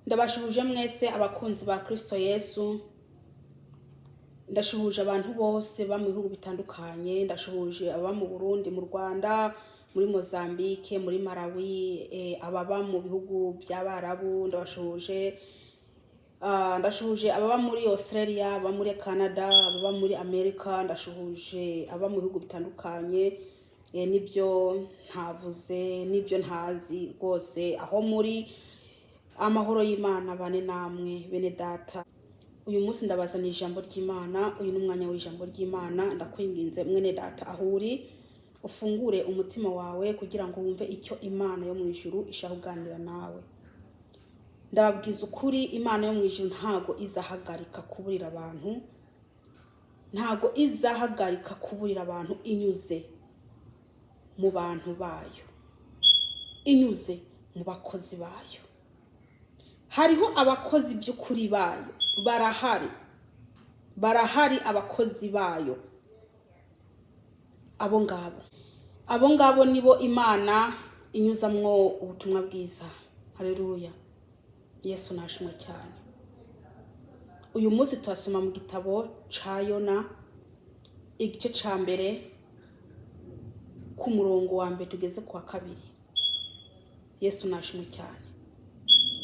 Ndabashuhuje mwese abakunzi ba Kristo Yesu. Ndashuhuje abantu bose ba mu bihugu bitandukanye, ndashuhuje aba mu Burundi, mu Rwanda, muri Mozambique, muri Malawi, ababa mu bihugu by'Abarabu, ndabashuhuje. Ndashuhuje ababa muri Australia, aba muri Canada, ababa muri America, ndashuhuje aba mu bihugu bitandukanye. Nibyo ntavuze, nibyo ntazi rwose, aho muri amahoro y'Imana bane namwe bene data. Uyu munsi ndabazana ijambo ry'Imana, uyu n'umwanya w'ijambo ry'Imana. Ndakwinginze mwene data aho uri, ufungure umutima wawe kugira ngo wumve icyo Imana yo mu ijuru ishaka kuganira nawe. Ndababwiza ukuri, Imana yo mu ijuru ntago izahagarika kuburira abantu, ntago izahagarika kuburira abantu inyuze mu bantu bayo, inyuze mu bakozi bayo. Hariho abakozi by'ukuri bayo, barahari abakozi bayo. Abo ngabo nibo Imana inyuzamwo ubutumwa bwiza. Haleluya, Yesu nashimwe cyane. Uyu munsi twasoma mu gitabo ca Yona, igice ca mbere ku murongo wa mbere tugeze kwa kabiri. Yesu nashimwe cyane.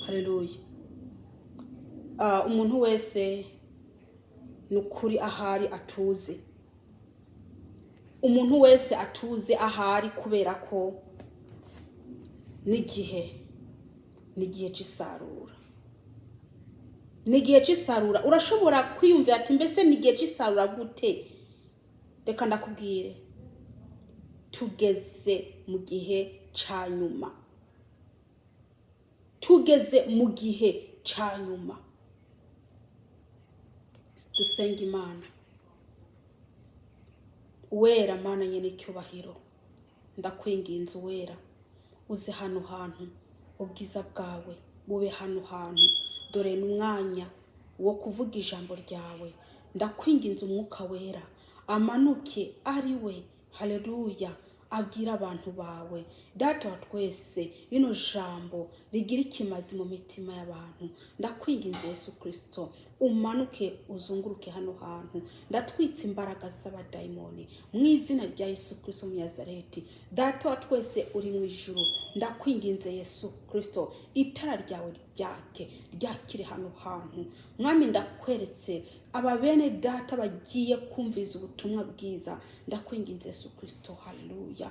Haleluya. Umuntu wese nukuri ahari atuze. Umuntu wese atuze ahari, kubera ko n'igihe cy'isarura. N'igihe cy'isarura. Urashobora kwiyumvira ati mbese n'igihe cy'isarura gute? Reka ndakubwire, tugeze mu gihe ca nyuma. Tugeze mu gihe ca nyuma. Dusenga Imana. Wera Mana nyene cyubahiro, ndakwinginze wera, uze hano hantu, ubwiza bwawe bube hano hantu. Dore n'umwanya wo kuvuga ijambo ryawe. Ndakwinginze umwuka wera amanuke ari we, haleluya, abwira abantu bawe. Data wa twese, bino jambo rigira ikimazi mu mitima y'abantu. Ndakwinginze Yesu Kristo, umanuke uzunguruke hano hantu. Ndatwitse imbaraga z'abadayimoni mu izina rya Yesu Kristo Munazareti. Data wa twese uri mu ijuru, ndakwinginze Yesu Kristo, itara ryawe ryakire hano hantu. Mwami, ndakweretse aba bene data bagiye kumviza ubutumwa bwiza. Ndakwinginze Yesu Kristo, haleluya,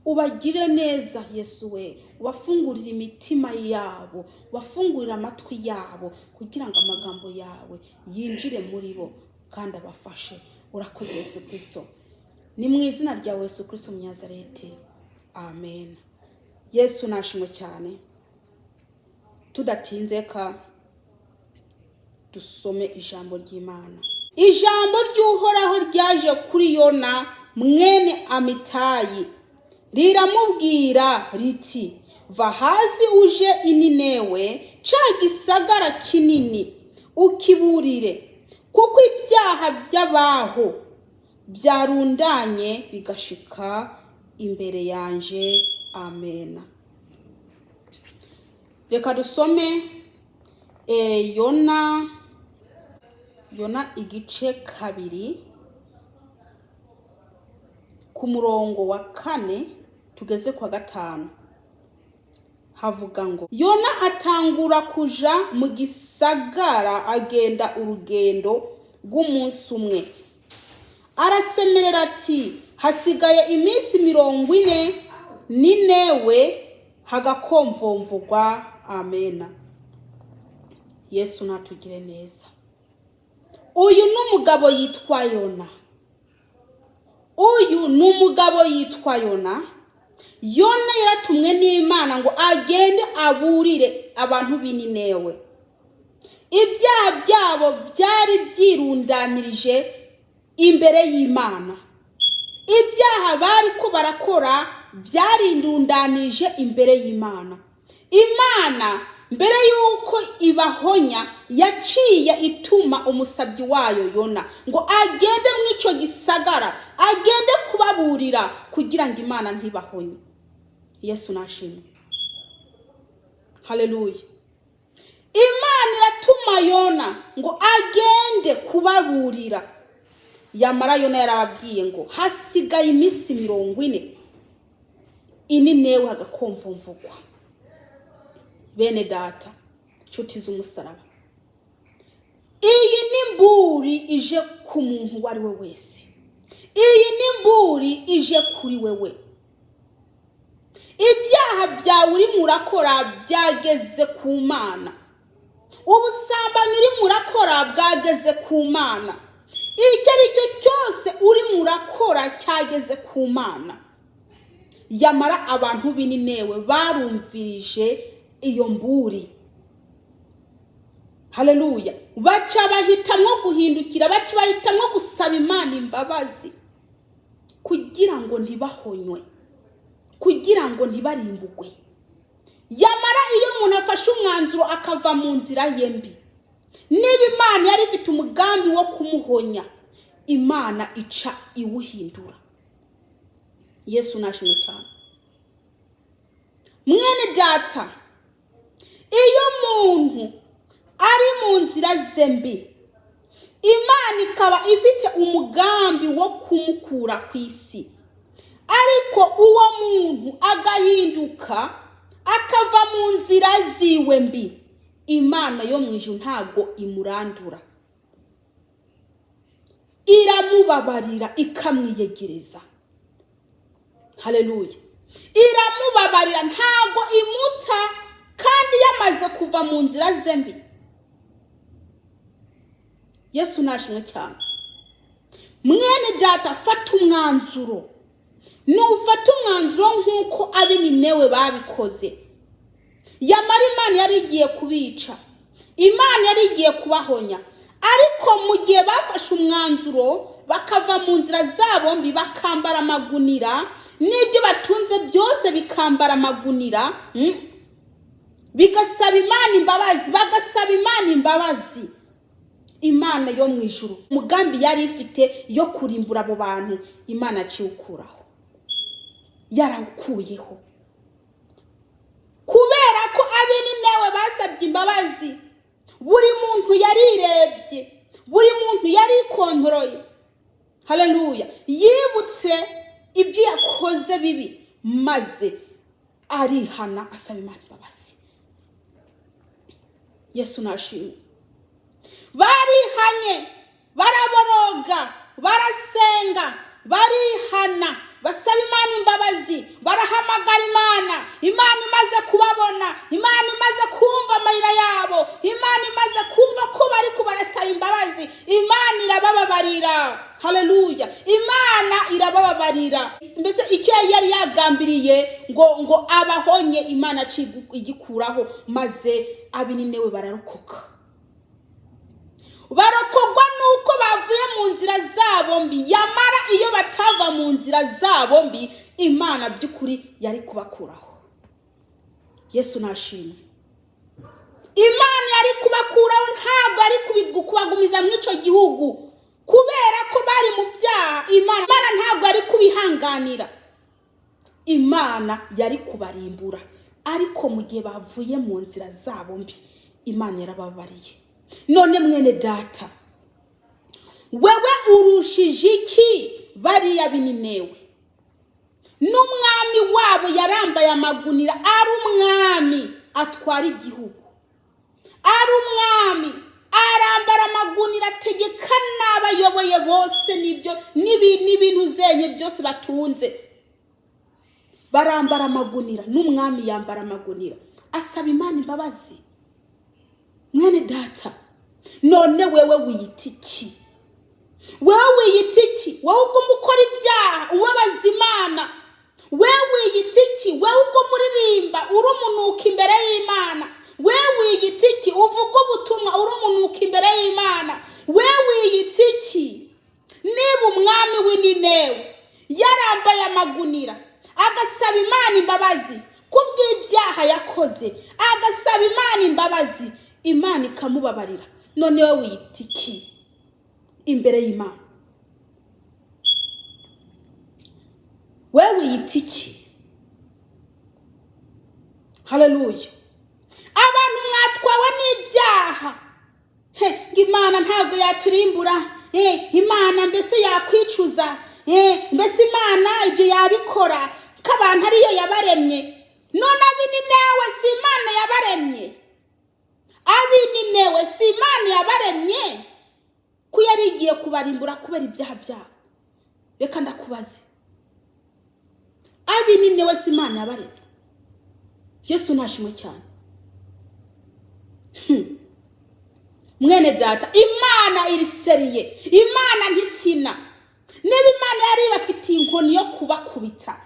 ubagire neza Yesu we, ubafungurire imitima yabo, ubafungurire amatwi yabo, kugira ngo amagambo yawe yinjire muri bo kandi abafashe. Urakoze Yesu Kristo, ni mu izina ryawe Yesu Kristo Munazareti, amen. Yesu nashimwe cyane. Tudatinze ka dusome ijambo ry'Imana. Ijambo ry'Uhoraho ryaje kuri Yona mwene Amitayi, riramubwira riti, va hasi uje i Ninewe, ca gisagara kinini, ukiburire, kuko ibyaha by'abaho byarundanye bigashika imbere yanje. Amen. Reka dusome Yona igice kabiri ku murongo wa 4 tugeze kwa 5. Havuga ngo, Yona atangura kuja mu gisagara, agenda urugendo rw'umunsi umwe. Arasemerera ati, hasigaye iminsi 40 Ninewe hagakomvomvugwa. Amena. Yesu natugire neza. Uyu n'umugabo yitwa Yona. Yona yaratumwe n'Imana ngo agende aburire abantu b'i Ninewe. Ibyaha byabo byari byirundanirije imbere y'Imana. Ibyaha bari ko barakora byarindundanije imbere y'Imana. Imana mbere yuko ibahonya yaciye ituma umusabyi wayo Yona ngo agende mw'ico gisagara, agende kubaburira kugira ngo Imana ntibahonye. Yesu nashimwe. Haleluya. Imana iratuma Yona ngo agende kubaburira. Yamara Yona yarababwiye ngo hasigaye iminsi 40 Ninewe hagakomvumvugwa. Bene data, nshuti z'umusaraba, iyi nimburi ije ku muntu wari we wese. Iyi nimburi ije kuri wewe. Ibyaha byawe uri murakora byageze ku Mana. Ubusambanyi uri murakora bwageze ku Mana. Icyo ari cyo cyose uri murakora cyageze ku Mana. Yamara abantu b'Ninewe barumvirije iyo mburi. Haleluya. Baca bahitamwo guhindukira, baca bahitamwo gusaba Imana imbabazi kugira ngo ntibahonywe, kugira ngo ntibarimbugwe. Yamara iyo umuntu afashe umwanzuro akava mu nzira ye mbi, niba Imana yari ifite umugambi wo kumuhonya, Imana ica iwuhindura. Yesu nashimwe cyane. Mwene data, iyo umuntu ari mu nzira ze mbi, Imana ikaba ifite umugambi wo kumukura ku isi, ariko uwo muntu agahinduka akava mu nzira ziwe mbi, Imana yo mu ijuru ntago imurandura, iramubabarira ikamwiyegereza. Haleluya. Iramubabarira, ntago imuta kandi yamaze kuva mu nzira ze mbi. Yesu nashimwe cyane. Mwene data, fata umwanzuro. Nufata umwanzuro nk'uko ab'Ninewe babikoze. Yamara Imana yari igiye kubica, Imana yari igiye kubahonya, ariko mu gihe bafashe umwanzuro bakava mu nzira zabo mbi, bakambara amagunira, n'ibyo batunze byose bikambara amagunira, bigasaba Imana imbabazi, bagasaba Imana imbabazi, Imana yo mu ijuru umugambi yari ifite yo kurimbura abo bantu, Imana aciwukuraho, yarawukuyeho. Kubera ko ab'Ninewe basabye imbabazi, buri muntu yarirebye, buri muntu yarikontroye. Haleluya. Yibutse ibyo yakoze bibi, maze arihana asaba Imana imbabazi. Yesu nashimwe. Barihanye, baraboroga, barasenga, barihana, basaba Imana imbabazi, barahamagara Imana. Imana imaze kubabona, Imana imaze kumva amarira yabo, Imana imaze kumva ko bari kubarasaba imbabazi, Imana irabababarira. Haleluya. Imana irabababarira. Mbese icyo yari yagambiriye ngo abahonye, Imana igikuraho, maze ab'Ninewe bararokoka. Barokogwa nuko bavuye mu nzira zabo mbi. Yamara iyo batava mu nzira zabo mbi, Imana by'ukuri yari kubakuraho. Yesu nashimwe. Imana yari kubakuraho, ntabwo ari kubagumiza mu ico gihugu, kubera ko bari mu byaha. Imana ntabwo ari kubihanganira, Imana yari kubarimbura, ariko mu gihe bavuye mu nzira zabo mbi, Imana yarababariye. None mwene data, wewe urushije iki bariya b'Ninewe? N'umwami wabo yarambaye amagunira, ari umwami atwara igihugu, ari umwami arambara amagunira, ategeka n'abayoboye bose n'ibintu zenye byose batunze, barambara amagunira. N'umwami yambara amagunira, asaba Imana imbabazi. Mwene data, none wewe wiyita iki? Wewe wiyita iki? Wewe ubwo mukora ibyaha ubabaza Imana? Wewe wiyita iki? Wewe ubwo muririmba uri umunuka imbere y'Imana? Wewe wiyita iki? Uvuga ubutumwa uri umunuka imbere y'Imana? Wewe wiyita iki? Niba umwami w'Ninewe yarambaye amagunira, agasaba Imana imbabazi kubw'ibyaha yakoze, agasaba Imana imbabazi, Imana ikamubabarira, none wewe wiyita iki imbere y'Imana? Wewe wiyita iki? Haleluya. Abantu mwatwawe n'ibyaha ngo Imana ntabwo yaturimbura, Imana mbese yakwicuza, mbese Imana ibyo yabikora ko abantu ariyo yabaremye. None Abininewe si Imana yabaremye? Abininewe si Imana yabaremye ko yari igiye kubarimbura kubera ibyaha byabo? Reka ndakubaze, Abininewe si Imana yabaremye? Yesu nashimwe cyane. Mwene data, Imana iri seriye, Imana ntifyina. Niba Imana yari ibafitiye inkoni yo kubakubita,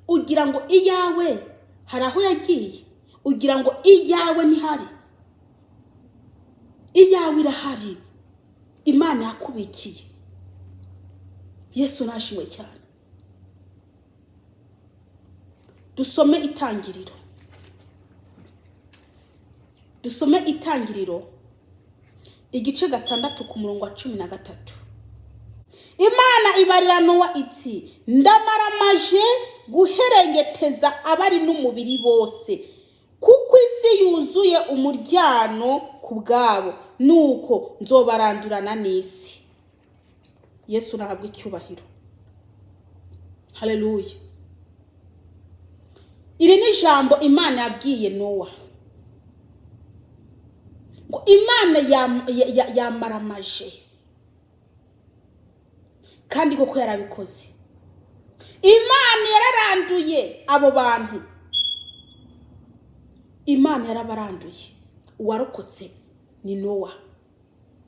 ugira ngo iyawe hari aho yagiye? Ugira ngo iyawe ntihari? Iyawe irahari, Imana yakubikiye. Yesu nashimwe cyane. Dusome Itangiriro. Dusome Itangiriro igice 6 ku murongo wa 13. Imana ibarira Nowa iti, ndamaramaje guherengeteza abari n'umubiri bose, kuko isi yuzuye umuryano ku bwabo, nuko nzobarandurana n'isi. Yesu nahabwe icyubahiro. Haleluya. Iri ni ijambo Imana yabwiye Nowa. Ngo Imana yamaramaje, kandi koko yarabikoze. Imana yararanduye abo bantu. Imana yarabaranduye. Uwarokotse ni Nowa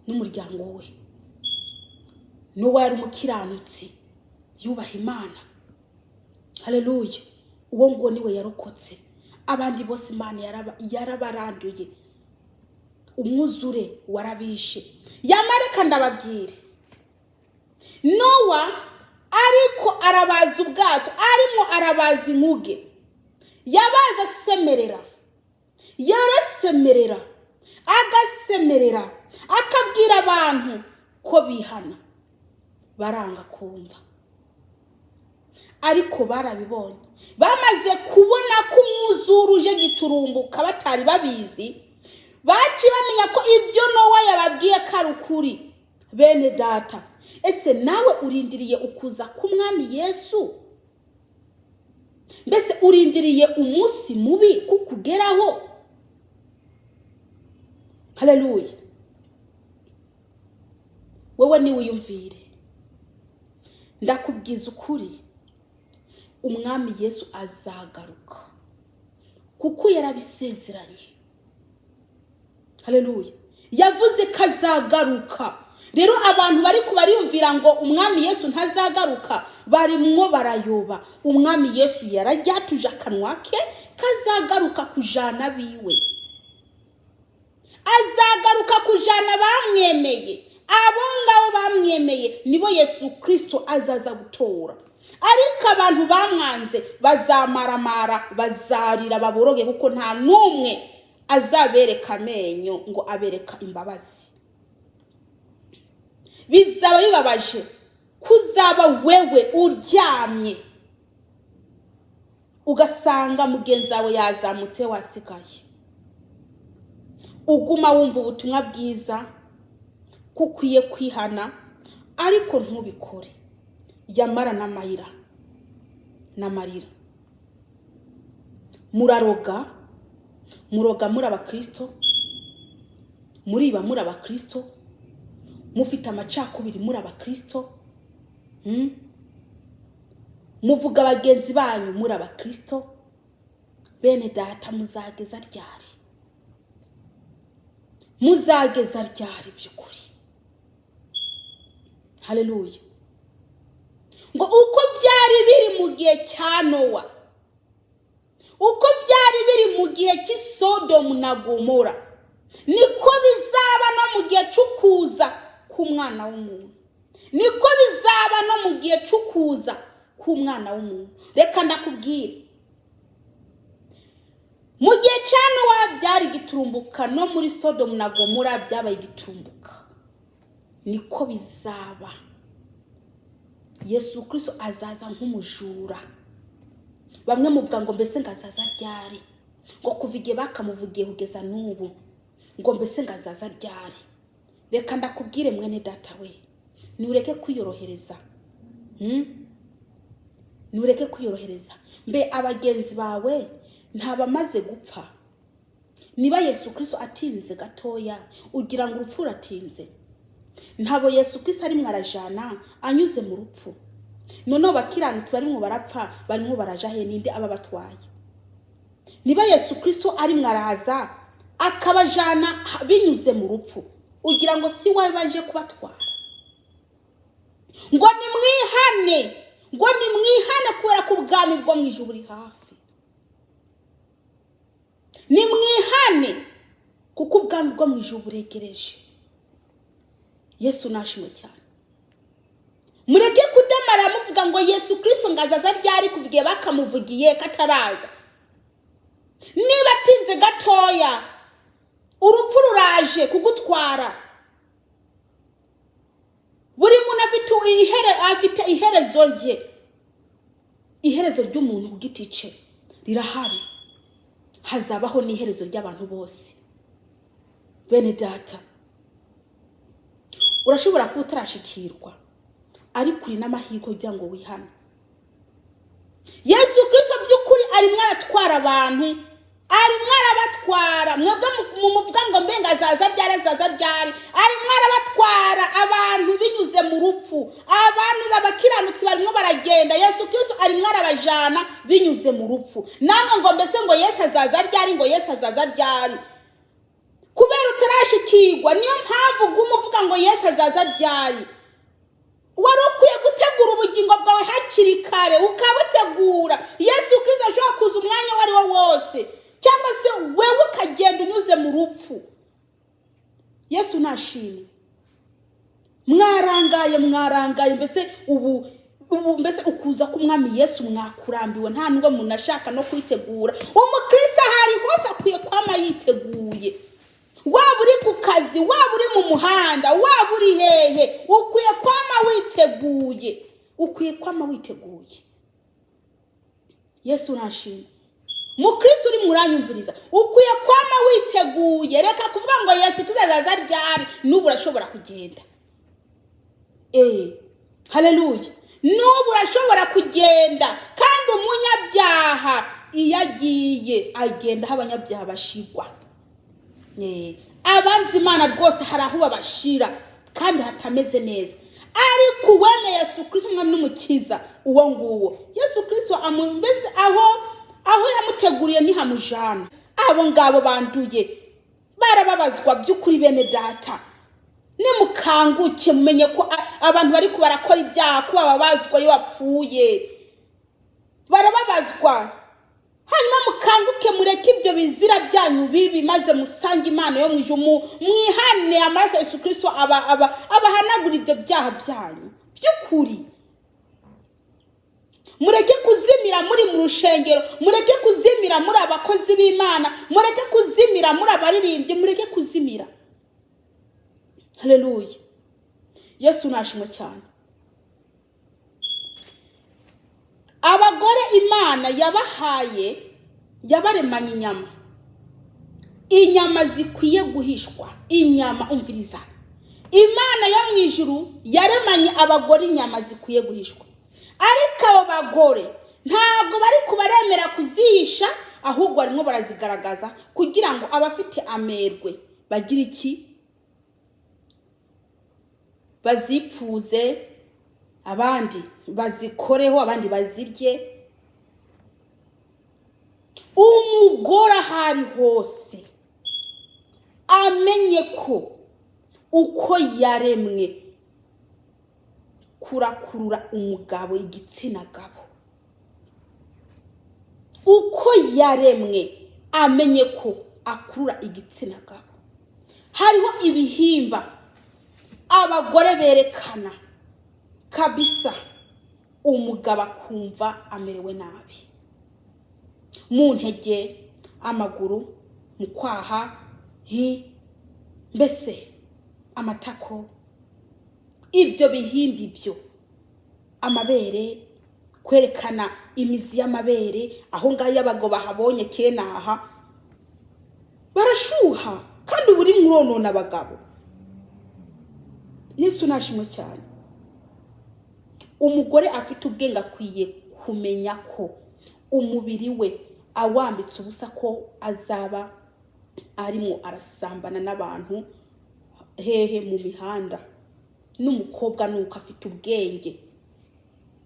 n'umuryango we. Nowa yari umukiranutsi, yubaha Imana. Haleluya. Uwo ngo niwe yarokotse. Abandi bose Imana yarabaranduye. Umwuzure warabishe. Yamareka ndababwire, Nowa ariko arabaza ubwato, arimo arabaza inkuge, yabaza semerera, yarasemerera, agasemerera, akabwira abantu ko bihana, baranga kumva. Ariko barabibonye, bamaze kubona ko umwuzure uje giturumbuka batari babizi, baci bamenya ko ibyo Nowa yababwiye karukuri. Bene data, ese nawe urindiriye ukuza k'Umwami Yesu? Mbese urindiriye umunsi mubi kukugeraho? Haleluya. Wewe ni wiyumvire, ndakubwiza ukuri, Umwami Yesu azagaruka kuko yarabisezeranye. Haleluya. Yavuze kazagaruka. Rero abantu bari kubariyumvira ngo Umwami Yesu ntazagaruka, barimwo barayoba. Umwami Yesu yarajyatuje akanwa ke, kazagaruka kujana biwe. Azagaruka kujana bamwemeye. Abo ngabo bamwemeye nibo Yesu Kristo azaza gutora. Ariko abantu bamwanze bazamaramara, bazarira baboroge, kuko nta numwe azabereka amenyo ngo abereka imbabazi. Bizaba bibabaje kuzaba wewe uryamye ugasanga mugenzi wawe yazamutse wasigaye. Uguma wumva ubutumwa bwiza kukwiye kwihana, ariko ntubikore. Yamara n'amarira. Muraroga muri abakristo, muriba muri abakristo, mufite amacakubiri muri abakristo, muvuga bagenzi banyu muri abakristo. Bene data, muzageza ryari? Muzageza ryari by'ukuri? Haleluya. Ngo uko byari biri mu gihe cya Nowa, uko byari biri mu gihe cy'Isodomu na Gomora, niko bizaba no mu gihe cy'ukuza k'Umwana w'umuntu. Niko bizaba no mu gihe cy'ukuza k'Umwana w'umuntu. Reka ndakubwire, mu gihe cya Nowa byari giturumbuka, no muri Sodomu na Gomora byabaye giturumbuka. Niko bizaba. Yesu Kristo azaza nk'umujura. Bamwe muvuga ngo mbese ngazaza ryari? Ngo kuva igihe bakamuvugiye kugeza n'ubu, ngo mbese ngazaza ryari? reka ndakubwire mwene data we, nureke kwiyorohereza. Nureke kwiyorohereza. Mbe abagenzi bawe ntabamaze gupfa? Niba Yesu Kristo atinze gatoya ugira ngo urupfu ratinze? Ntabo Yesu Kristo ari mwarajana anyuze mu rupfu. None bakiranutse barimo barapfa, barimo baraja he? Ninde ababatwaye? Niba Yesu Kristo ari mwaraza akabajana binyuze mu rupfu, ugira ngo si wawe baje kubatwara? Ngo nimwihane, ngo nimwihane kubera ko ubwami bwo mu ijuru buri hafi. Nimwihane kuko ubwami bwo mu ijuru buregereje. Yesu nashimwe cyane. Mureke kudamara muvuga ngo Yesu Kristo ngazaza ryari kuvugiye bakamuvugiye kataraza. Niba tinze gatoya urupfu ruraje kugutwara. Buri muntu afite iherezo rye. Iherezo ry'umuntu ku giti cye rirahari. Hazabaho n'iherezo ry'abantu bose. Bene data, urashobora kuba utarashikirwa, ariko uri n'amahirwe kugira ngo wihane. Yesu Kristo by'ukuri ari mwaratwara abantu, ari mwarabatwara. Mwebwe muvuga ngo mbenga azaza ryari, ari mwarabatwara abantu binyuze mu rupfu. Abantu abakiranutsi barimo baragenda, Yesu Kristo ari mwarabajana binyuze mu rupfu. Namwe ngo mbese ngo Yesu azaza ryari, ngo Yesu azaza ryari? Kubera utarashikirwa niyo mpamvu gumuvuga ngo Yesu azaza ryari. Wari ukwiye gutegura ubugingo bwawe hakiri kare, ukabutegura. Yesu Kristo ashobora kuza umwanya wari wo wose, cyangwa se wewe ukagenda unyuze mu rupfu. Yesu nashimwe. Mwarangaye mbese ubu mbese ukuza k'umwami Yesu mwakurambiwe, nta nubwo umuntu ashaka no kwitegura. Umukristo hari hose akwiye kwama yiteguye. Waba uri ku kazi, waba uri mu muhanda, waba uri hehe, ukwiye kwama witeguye. Ukwiye kwama witeguye. Yesu nashimwe. Mukristo uri muranyumviriza, ukwiye kwama witeguye. Reka kuvuga ngo Yesu Kristo azaza ryari, nubu urashobora kugenda. Haleluya. Nubu urashobora kugenda, kandi umunyabyaha iyo agiye agenda aho abanyabyaha bashigwa. Abanzi Imana rwose hari aho babashira kandi hatameze neza. Ariko uwemeye Yesu Kristo umwami n'umukiza, uwo nguwo Yesu Kristo mbese aho yamuteguriye ntihamujana. Abo ngabo banduye barababazwa by'ukuri bene data. Nimukanguke mumenye ko abantu bari kubarakora ibyaha kuba babazwa yo bapfuye. Barababazwa. Hanyuma mukanguke mureke ibyo bizira byanyu bibi, maze musange Imana yo mu ijuru. Mwihane, amaraso Yesu Kristo abahanagura ibyo byaha byanyu by'ukuri. Mureke kuzimira muri mu rushengero, mureke kuzimira muri abakozi b'Imana, mureke kuzimira muri abaririmbyi, mureke kuzimira. Haleluya. Yesu nashimwe cyane. Abagore Imana yabahaye, yabaremanye inyama. Inyama zikwiye guhishwa. Inyama, umviriza. Imana yo mu ijuru yaremanye abagore inyama zikwiye guhishwa. Ariko abo bagore ntabwo bari kubaremera kuzihisha, ahubwo barimo barazigaragaza kugira ngo abafite amerwe bagira iki? Bazipfuze, abandi bazikoreho, abandi bazirye. Umugore ahari hose amenye ko uko yaremwe kurakurura umugabo, igitsina gabo. Uko yaremwe amenye ko akurura igitsina gabo. Hariho ibihimba abagore berekana kabisa umugabo akumva amerewe nabi. Mu ntege, amaguru, mu kwaha, mbese amatako. Ibyo bihimbi byo, amabere, kwerekana imizi y'amabere, aho ngaho y'abago bahabonye kenaha barashuha, kandi buri muronona abagabo. Yesu nashimwe cyane. Umugore afite ubwenge akwiye kumenya ko umubiri we awambitse ubusa ko azaba arimo arasambana n'abantu hehe mu mihanda. N'umukobwa nuko afite ubwenge,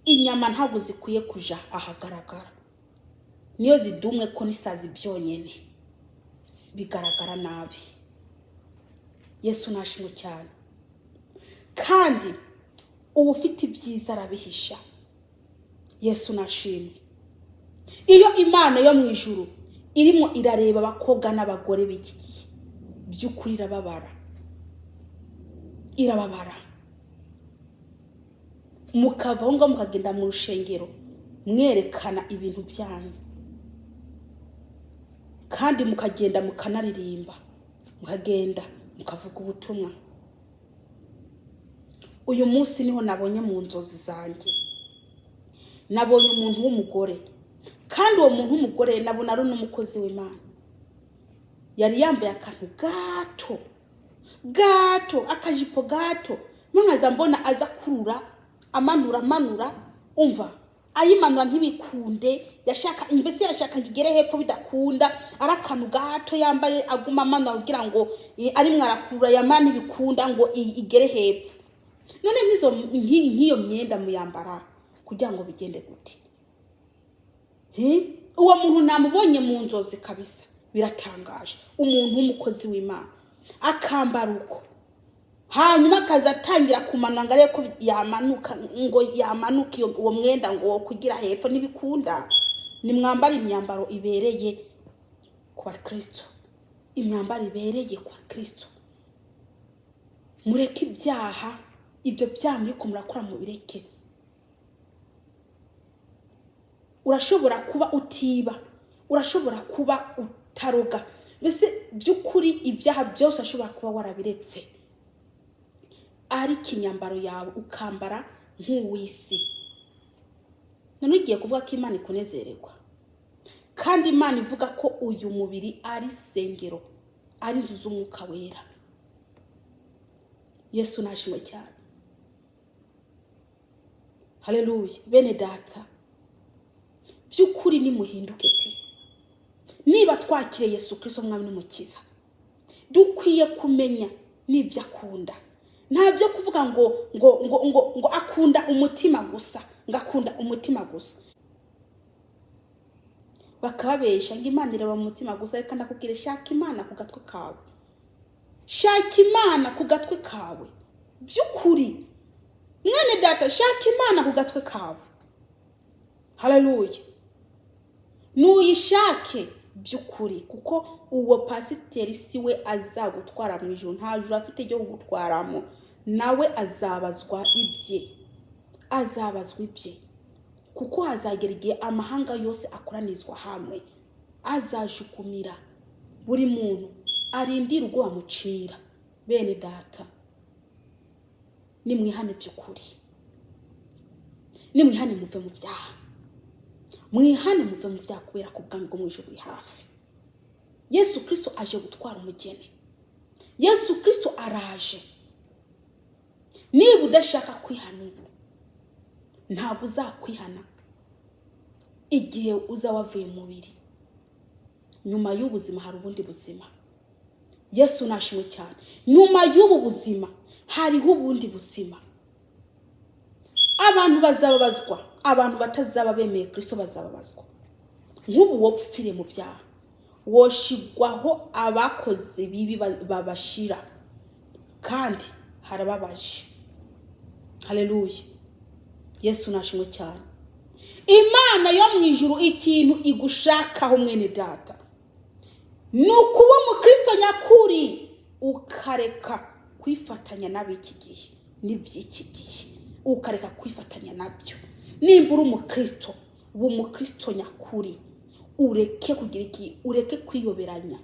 inyama ntabwo zikwiye kuja ahagaragara, niyo zidumwe ko nisazi byonyene bigaragara nabi. Yesu nashimwe cyane. Kandi ubu ufite ibyiza arabihisha. Yesu nashimwe. Iyo Imana yo mu ijuru irimo irareba abakobwa n'abagore b'iki gihe, by'ukuri irababara. Mukava ngo mukagenda mu rushengero mwerekana ibintu byanyu, kandi mukagenda mukanaririmba, mukagenda mukavuga ubutumwa. Uyu munsi niho nabonye mu nzozi zanjye, nabonye umuntu w'umugore, kandi uwo muntu w'umugore nabona ari n'umukozi w'Imana. Yari yambaye akantu gato, akajipo gato, nkaza mbona aza kurura amanura, umva ayimanura ntibikunde, yashaka imbese yashaka ngigere hepfo bidakunda, arakantu gato yambaye aguma amanura kugira ngo ari mwarakura yamani bikunda ngo igere hepfo. None nk'iyo myenda muyambara kugira ngo bigende gute? Uwo muntu namubonye mu nzozi kabisa, biratangaje. Umuntu w'umukozi w'Imana akambara uko, hanyuma akaza atangira kumanura ngo arebe ko yamanuka, ngo yamanuka uwo mwenda ngo kugira hepfo n'ibikunda. Nimwambara imyambaro ibereye kwa Kristo, imyambaro ibereye kwa Kristo. Mureke ibyaha, ibyo byaha muri ko murakora mu bireke. Urashobora kuba utiba, urashobora kuba utaroga, mbese by'ukuri ibyaha byose ashobora kuba warabiretse, ari kinyambaro yawe ukambara nk'uwisi. None ugiye kuvuga ko Imana ikunezererwa, kandi Imana ivuga ko uyu mubiri ari sengero, ari inzu z'Umwuka Wera. Yesu nashimwe cyane. Haleluya. Bene data, by'ukuri nimuhinduke pe. Niba twakire Yesu Kristo mwami n'umukiza, dukwiye kumenya n'ibyo akunda. Nta byo kuvuga ngo akunda umutima gusa, ngakunda umutima gusa. Bakababesha ngo Imana ireba mu mutima gusa, reka ndakubwire, shaka Imana ku gatwe kawe. Shaka Imana ku gatwe kawe. By'ukuri mwene data, shaka Imana ku gatwe kawe. Haleluya. Nuyishake by'ukuri, kuko uwo pasiteri siwe azagutwara mu ijuru, nta juru afite ryo kugutwaramo. Nawe azabazwa ibye, kuko hazagera igihe amahanga yose akoranizwa hamwe, azajukumira buri muntu arindira ubwo bamucira. Bene data, nimwihane by'ukuri, nimwihane muve mu byaha, mwihane muve mu byaha, kubera ko ubwami bwo mu ijuru buri hafi. Yesu Kristo aje gutwara umugeni. Yesu Kristo araje. Niba udashaka kwihana ubu, ntabwo uzakwihana igihe uza wavuye mu mubiri. Nyuma y'ubuzima hari ubundi buzima. Yesu nashimwe cyane. Nyuma y'ubu buzima hariho ubundi buzima. Abantu bazababazwa, abantu batazaba bemeye Kristo bazababazwa. Nk'ubu wopfire mu byaha, woshigwaho abakoze bibi babashira, kandi harababaje. Haleluya. Yesu nashimwe cyane. Imana yo mu ijuru ikintu igushakaho mwene data, nukuba mu Kristo nyakuri, ukareka kwifatanya n'ab'iki gihe n'iby'iki gihe, ukareka kwifatanya nabyo. Nimba uri umukristo, ubu umukristo nyakuri, ureke kugira iki, ureke kwiyoberanya.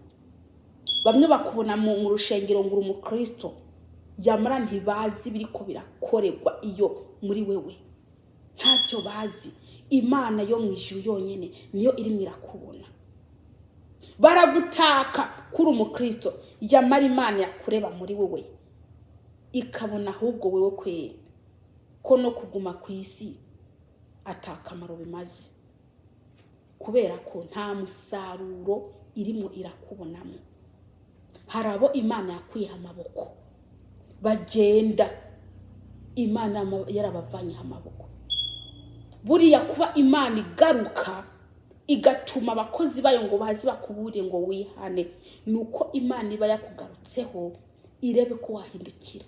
Bamwe bakubona mu rushengero ngo uri umukristo, yamara ntibazi biriko birakorerwa iyo muri wewe. Ntacyo bazi. Imana yo mu ijuru yonyene niyo irimo irakubona. Baragutaka kuri umukristo, yamara Imana yakureba muri wewe. ikabona ahubwo wewe kwera ko no kuguma ku isi atakamaro bimaze, kubera ko nta musaruro irimo irakubonamo. Harabo Imana yakwiha amaboko bagenda, Imana yarabavanye amaboko. Buriya kuba Imana igaruka igatuma abakozi bayo ngo bazi bakubure ngo wihane, nuko Imana iba yakugarutseho irebe ko wahindukira.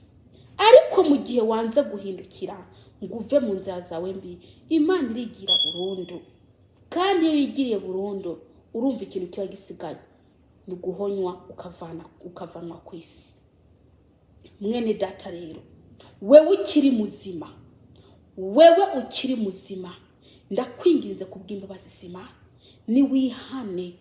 Ariko mu gihe wanze guhindukira ngo uve mu nzira zawe mbi, Imana irigira burundu. Kandi iyo yigiriye burundu, urumva ikintu kiba gisigaye ni guhonywa ukavanwa ku isi. Mwene data rero, wewe ukiri muzima, ndakwinginze kubw'imbabazi z'Imana, ni wihane,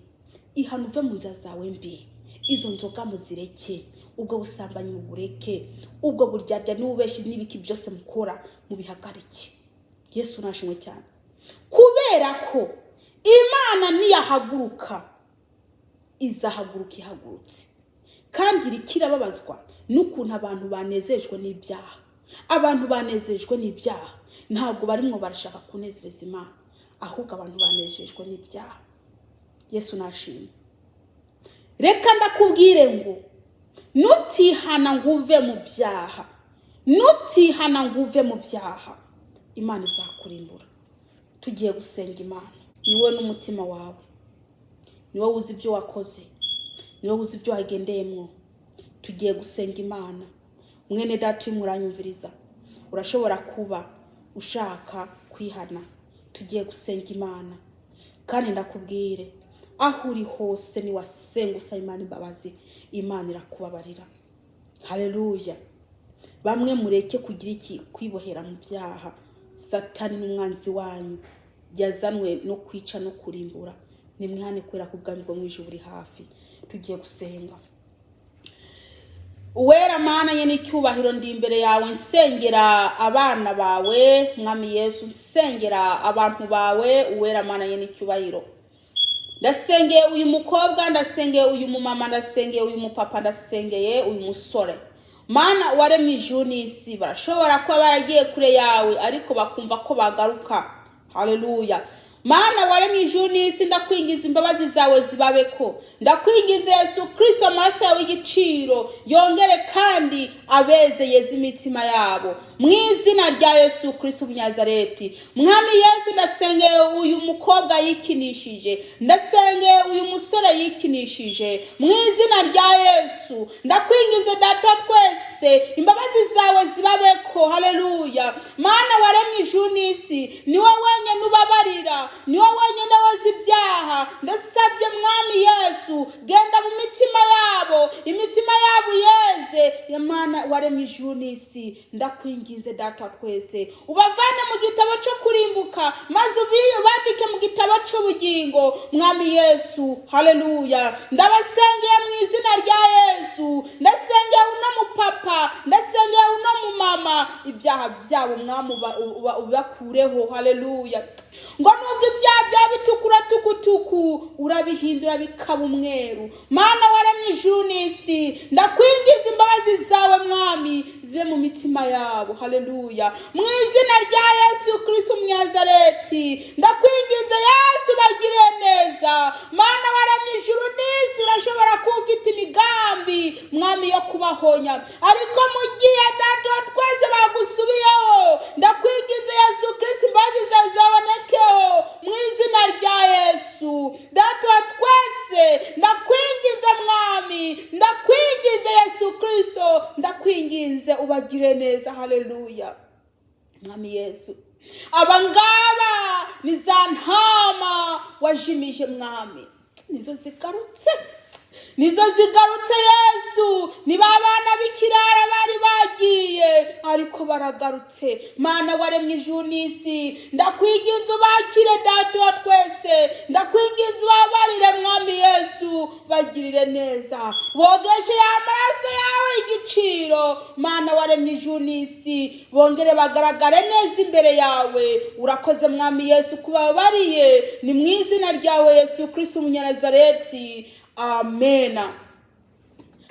ihane uve mu nzira zawe mbi. Izo nzoga muzireke, ubwo busambanyi mubureke, ubwo buryarya n'ububeshi n'ibiki byose mukora mubihagarike. Yesu nashimwe cyane, kubera ko Imana niyahaguruka izahaguruka ihagurutse. Kandi rikirababazwa n'ukuntu abantu banezejwe n'ibyaha. Abantu banezejwe n'ibyaha ntabwo barimwo barashaka kunezereza Imana, ahubwo abantu banezejwe n'ibyaha. Yesu nashimwe. Reka ndakubwire ngo nutihana nguve mu byaha, nutihana nguve mu byaha, Imana izakurimbura. Tugiye gusenga Imana. Niwe n'umutima wawe, niwe uzi ibyo wakoze, niwe uzi ibyo wagendeyemo. Tugiye gusenga Imana. Mwene data uranyumviriza, urashobora kuba ushaka kwihana. Tugiye gusenga Imana, kandi ndakubwire aho uri hose ni wasenga usaba Imana imbabazi, Imana irakubabarira. Haleluya. Bamwe mureke kugira iki kwibohera mu byaha. Satani n'umwanzi wanyu yazanwe no kwica no kurimbura. Nimwihane kwera kubwami bwo mwijuru buri hafi. Tugiye gusenga. Uwera Mana nyene icyubahiro, ndi imbere yawe nsengera abana bawe Mwami Yesu, nsengera abantu bawe. Uwera Mana nyene icyubahiro, ndasengeye uyu mukobwa, ndasengeye uyu mumama, ndasengeye uyu mupapa, ndasengeye uyu musore. Mana waremye ijuru n'isi, barashobora kuba baragiye kure yawe ariko bakumva ko bagaruka. Haleluya. Mana waremye ijuru n'isi, ndakwingiza imbabazi zawe zibabeko. Ndakwingiza Yesu Kristo, amaraso yawe y'igiciro yongere kandi abezeyeze imitima yabo, mu izina rya Yesu Kristo w'Umunazareti. Mwami Yesu, ndasengeye uyu mukobwa yikinishije, ndasengeye uyu musore yikinishije, mu izina rya Yesu. Ndakwingiza data twese, imbabazi zawe zibabeko. Haleluya. Mana waremye ijuru n'isi, niwe wenyine ubabarira, niwe wenyine woza ibyaha. Ndasabye Mwami Yesu, genda mu mitima yabo, imitima yabo yeze. Imana waremye ijuru n'isi, ndakwinginze data twese, ubavane mu gitabo cyo kurimbuka, maze ubandike mu gitabo cy'ubugingo. Mwami Yesu, haleluya. Ndabasengeye mu izina rya Yesu, ndasengeye uno mupapa, ndasengeye uno mumama, ibyaha byabo Mwami ubakureho. Haleluya. Ngo nubwo ibyaha byaba bitukura tukutuku, urabihindura bikaba umweru. Mana waremye ijuru n'isi, ndakwingiza imbabazi zawe Mwami zibe mu mitima yabo. Haleluya. Mu izina rya Yesu Kristo W'Umunazareti, ndakwingiza Yesu bagire neza. Mana waremye ijuru n'isi, urashobora kuba ufite imigambi Mwami yo kubahonya, ariko mu gihe data twese bagusubiyeho, ndakwingiza Yesu Kristo imbabazi zawe zabonekeho mu izina rya Yesu. Data twese ndakwingiza Mwami, ndakwingiza Yesu Kristo, ndakwingize ubagire neza. Haleluya. Mwami Yesu, abangaba ni za ntama wajimije Mwami, nizo zigarutse Yesu. Ni babana b'ikirara bari bagiye ariko baragarutse. Mana waremye ijuru n'isi, ndakwinginze ubakire data twese, ndakwinginze ubabarire Mwami Yesu, bagirire neza, bogeshe amaraso yawe y'igiciro. Mana waremye ijuru n'isi, bongere bagaragare neza imbere yawe. Urakoze Mwami Yesu kubabariye, ni mu izina ryawe Yesu Kristo W'Umunazareti. Amen.